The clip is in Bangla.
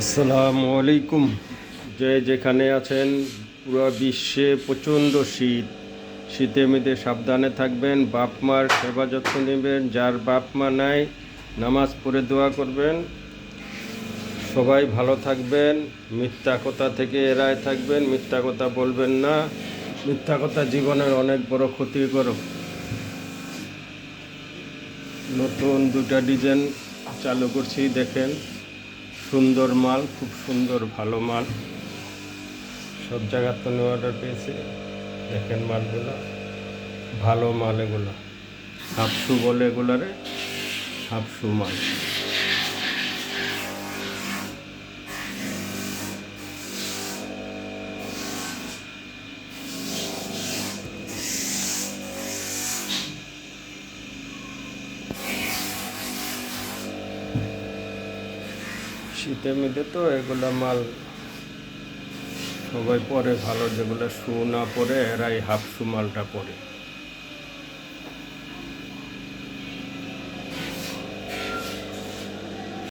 আসসালামু আলাইকুম। যে যেখানে আছেন, পুরো বিশ্বে প্রচণ্ড শীত। শীতে মেয়েদের সাবধানে থাকবেন, বাপ মার সেবা যত্ন নেবেন। যার বাপ মা নাই, নামাজ পড়ে দোয়া করবেন। সবাই ভালো থাকবেন, মিথ্যা কথা থেকে এড়ায় থাকবেন, মিথ্যা কথা বলবেন না। মিথ্যা কথা জীবনের অনেক বড় ক্ষতিকর। নতুন দুটা ডিজাইন চালু করছি, দেখেন। সুন্দর মাল, খুব সুন্দর, ভালো মাল। সব জায়গার তো অর্ডার পেয়েছে। দেখেন মালগুলো, ভালো মাল এগুলো। হাফশু বলে এগুলারে, হাফশু মাল। শীতের মধ্যে তো এগুলা মাল সবাই পরে ভালো, যেগুলো শু না পরে এরাই হাফশু মালটা পরে।